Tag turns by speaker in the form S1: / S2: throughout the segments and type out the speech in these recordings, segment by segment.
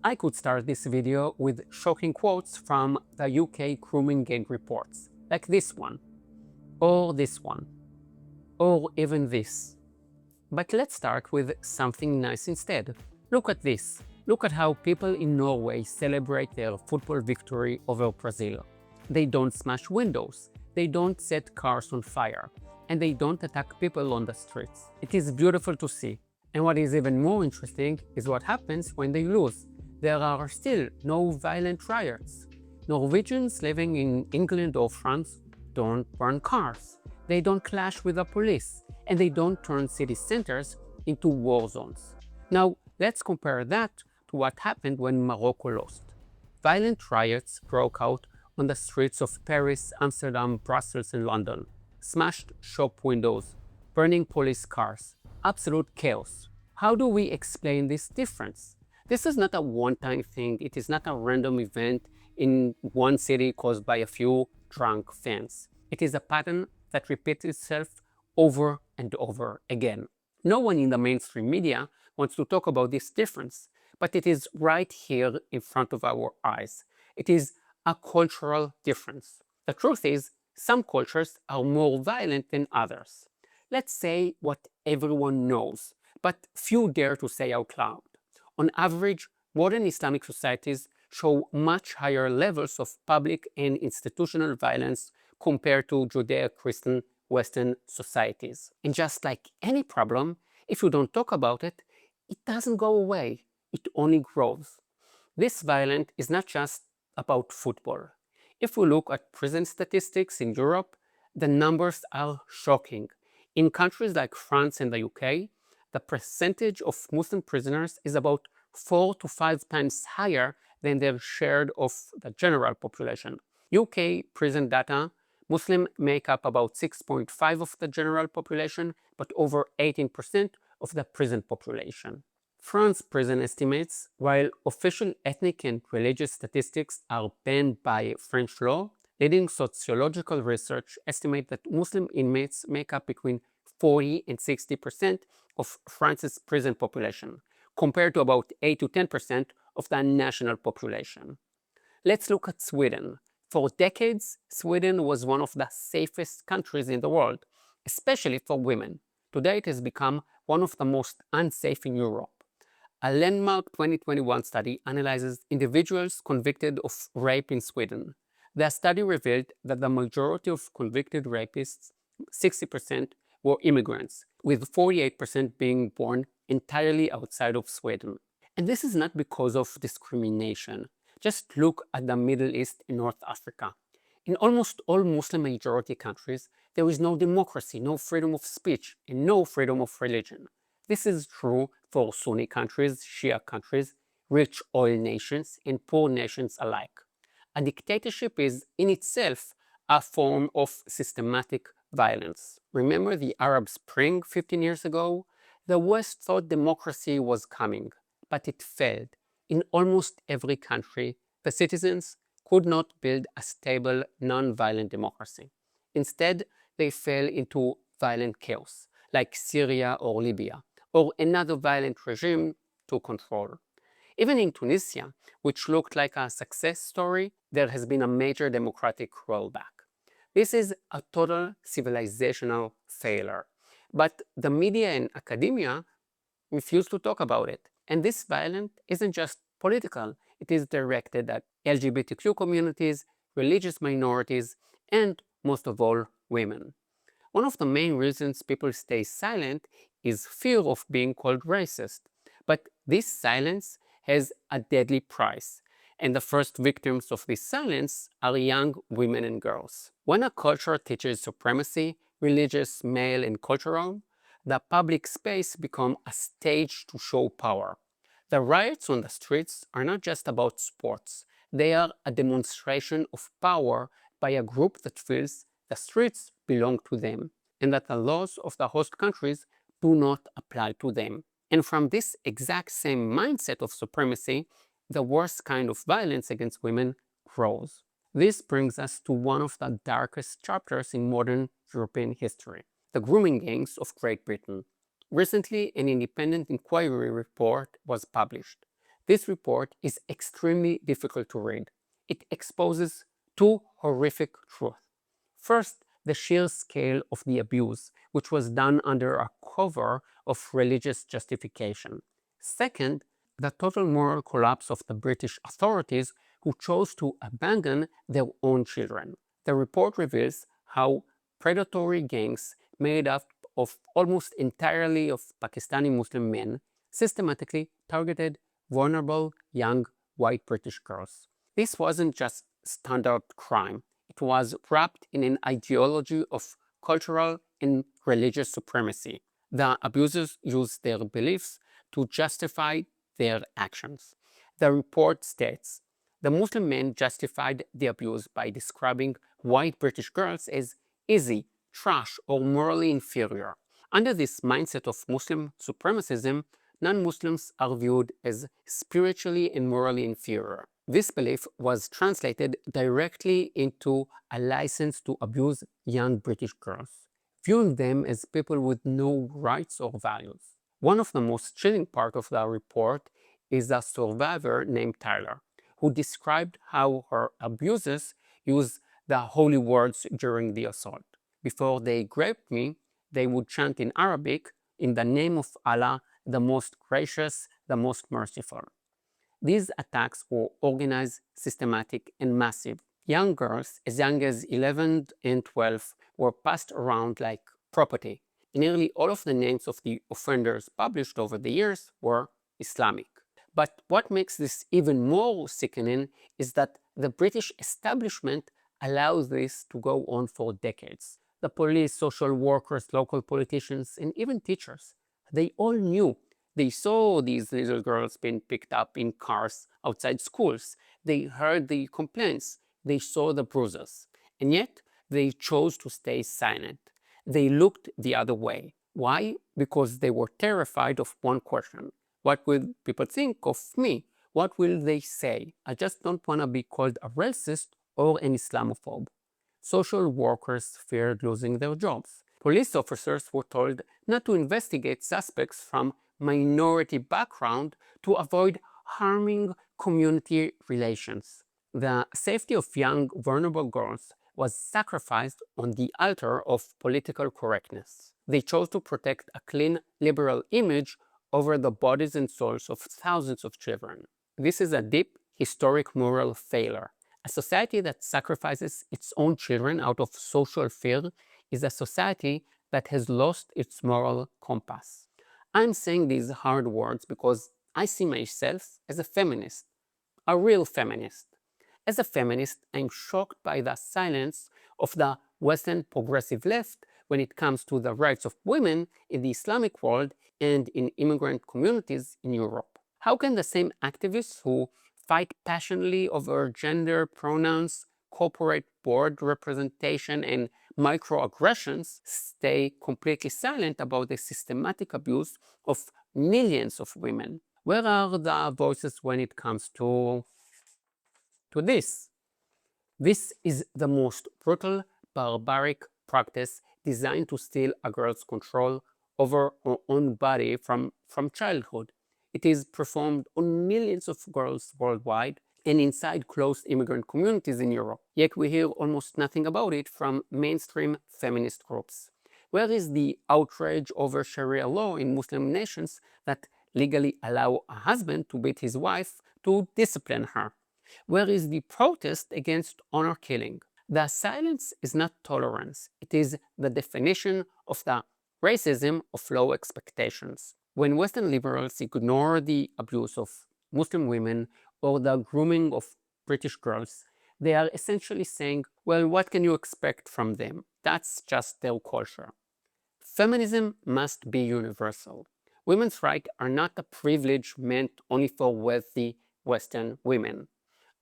S1: I could start this video with shocking quotes from the UK grooming gang reports, like this one, or this one, or even this. But let's start with something nice instead. Look at this. Look at how people in Norway celebrate their football victory over Brazil. They don't smash windows, they don't set cars on fire, and they don't attack people on the streets. It is beautiful to see. And what is even more interesting is what happens when they lose. There are still no violent riots. Norwegians living in England or France don't burn cars. They don't clash with the police, and they don't turn city centers into war zones. Now, let's compare that to what happened when Morocco lost. Violent riots broke out on the streets of Paris, Amsterdam, Brussels, and London. Smashed shop windows, burning police cars, absolute chaos. How do we explain this difference? This is not a one-time thing. It is not a random event in one city caused by a few drunk fans. It is a pattern that repeats itself over and over again. No one in the mainstream media wants to talk about this difference, but it is right here in front of our eyes. It is a cultural difference. The truth is, some cultures are more violent than others. Let's say what everyone knows, but few dare to say out loud. On average, modern Islamic societies show much higher levels of public and institutional violence compared to Judeo-Christian Western societies. And just like any problem, if you don't talk about it, it doesn't go away, it only grows. This violence is not just about football. If we look at prison statistics in Europe, the numbers are shocking. In countries like France and the UK, the percentage of Muslim prisoners is about 4 to 5 times higher than their share of the general population. UK prison data, Muslims make up about 6.5% of the general population, but over 18% of the prison population. France prison estimates, while official ethnic and religious statistics are banned by French law, leading sociological research estimate that Muslim inmates make up between 40 and 60% of France's prison population, compared to about 8 to 10% of the national population. Let's look at Sweden. For decades, Sweden was one of the safest countries in the world, especially for women. Today it has become one of the most unsafe in Europe. A landmark 2021 study analyzes individuals convicted of rape in Sweden. The study revealed that the majority of convicted rapists, 60%, were immigrants, with 48% being born entirely outside of Sweden. And this is not because of discrimination. Just look at the Middle East and North Africa. In almost all Muslim majority countries, there is no democracy, no freedom of speech, and no freedom of religion. This is true for Sunni countries, Shia countries, rich oil nations, and poor nations alike. A dictatorship is in itself a form of systematic violence. Remember the Arab Spring 15 years ago? The West thought democracy was coming, but it failed. In almost every country, the citizens could not build a stable, non-violent democracy. Instead, they fell into violent chaos, like Syria or Libya, or another violent regime to control. Even in Tunisia, which looked like a success story, there has been a major democratic rollback. This is a total civilizational failure. But the media and academia refuse to talk about it. And this violence isn't just political, it is directed at LGBTQ communities, religious minorities, and most of all, women. One of the main reasons people stay silent is fear of being called racist. But this silence has a deadly price, and the first victims of this silence are young women and girls. When a culture teaches supremacy, religious, male, and cultural, the public space becomes a stage to show power. The riots on the streets are not just about sports. They are a demonstration of power by a group that feels the streets belong to them, and that the laws of the host countries do not apply to them. And from this exact same mindset of supremacy, the worst kind of violence against women grows. This brings us to one of the darkest chapters in modern European history, the grooming gangs of Great Britain. Recently, an independent inquiry report was published. This report is extremely difficult to read. It exposes two horrific truths. First, the sheer scale of the abuse, which was done under a cover of religious justification. Second, the total moral collapse of the British authorities who chose to abandon their own children. The report reveals how predatory gangs made up of almost entirely of Pakistani Muslim men systematically targeted vulnerable young white British girls. This wasn't just standard crime. It was wrapped in an ideology of cultural and religious supremacy. The abusers used their beliefs to justify their actions. The report states, the Muslim men justified the abuse by describing white British girls as easy, trash, or morally inferior. Under this mindset of Muslim supremacism, non-Muslims are viewed as spiritually and morally inferior. This belief was translated directly into a license to abuse young British girls, viewing them as people with no rights or values. One of the most chilling parts of the report is a survivor named Tyler, who described how her abusers used the holy words during the assault. Before they raped me, they would chant in Arabic, in the name of Allah, the most gracious, the most merciful. These attacks were organized, systematic, and massive. Young girls, as young as 11 and 12, were passed around like property. Nearly all of the names of the offenders published over the years were Islamic. But what makes this even more sickening is that the British establishment allows this to go on for decades. The police, social workers, local politicians, and even teachers, they all knew. They saw these little girls being picked up in cars outside schools. They heard the complaints. They saw the bruises. And yet, they chose to stay silent. They looked the other way. Why? Because they were terrified of one question. What will people think of me? What will they say? I just don't want to be called a racist or an Islamophobe. Social workers feared losing their jobs. Police officers were told not to investigate suspects from minority background to avoid harming community relations. The safety of young, vulnerable girls was sacrificed on the altar of political correctness. They chose to protect a clean, liberal image over the bodies and souls of thousands of children. This is a deep, historic moral failure. A society that sacrifices its own children out of social fear is a society that has lost its moral compass. I'm saying these hard words because I see myself as a feminist, a real feminist. As a feminist, I'm shocked by the silence of the Western progressive left when it comes to the rights of women in the Islamic world and in immigrant communities in Europe. How can the same activists who fight passionately over gender pronouns, corporate board representation, and microaggressions stay completely silent about the systematic abuse of millions of women? Where are the voices when it comes to this? This is the most brutal, barbaric practice designed to steal a girl's control over her own body from childhood. It is performed on millions of girls worldwide and inside closed immigrant communities in Europe. Yet we hear almost nothing about it from mainstream feminist groups. Where is the outrage over Sharia law in Muslim nations that legally allow a husband to beat his wife to discipline her? Where is the protest against honor killing? The silence is not tolerance, it is the definition of the racism of low expectations. When Western liberals ignore the abuse of Muslim women or the grooming of British girls, they are essentially saying, well, what can you expect from them? That's just their culture. Feminism must be universal. Women's rights are not a privilege meant only for wealthy Western women.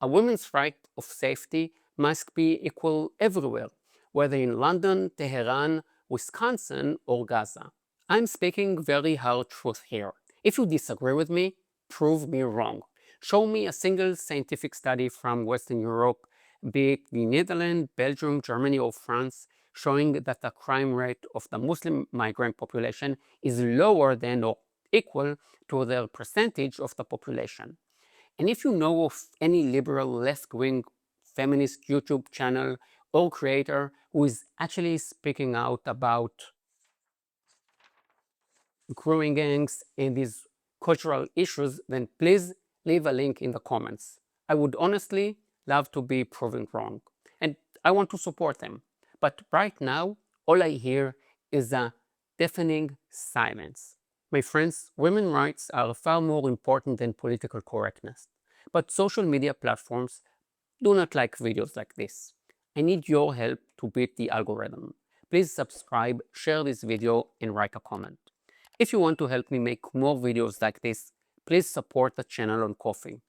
S1: A woman's right of safety must be equal everywhere, whether in London, Tehran, Wisconsin, or Gaza. I'm speaking very hard truth here. If you disagree with me, prove me wrong. Show me a single scientific study from Western Europe, be it the Netherlands, Belgium, Germany, or France, showing that the crime rate of the Muslim migrant population is lower than or equal to their percentage of the population. And if you know of any liberal, left-wing, feminist YouTube channel or creator who is actually speaking out about growing gangs and these cultural issues, then please leave a link in the comments. I would honestly love to be proven wrong, and I want to support them. But right now, all I hear is a deafening silence. My friends, women's rights are far more important than political correctness. But social media platforms do not like videos like this. I need your help to beat the algorithm. Please subscribe, share this video, and write a comment. If you want to help me make more videos like this, please support the channel on Ko-fi.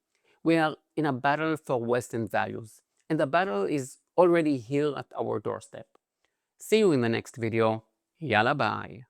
S1: We are in a battle for Western values, and the battle is already here at our doorstep. See you in the next video. Yalla bye.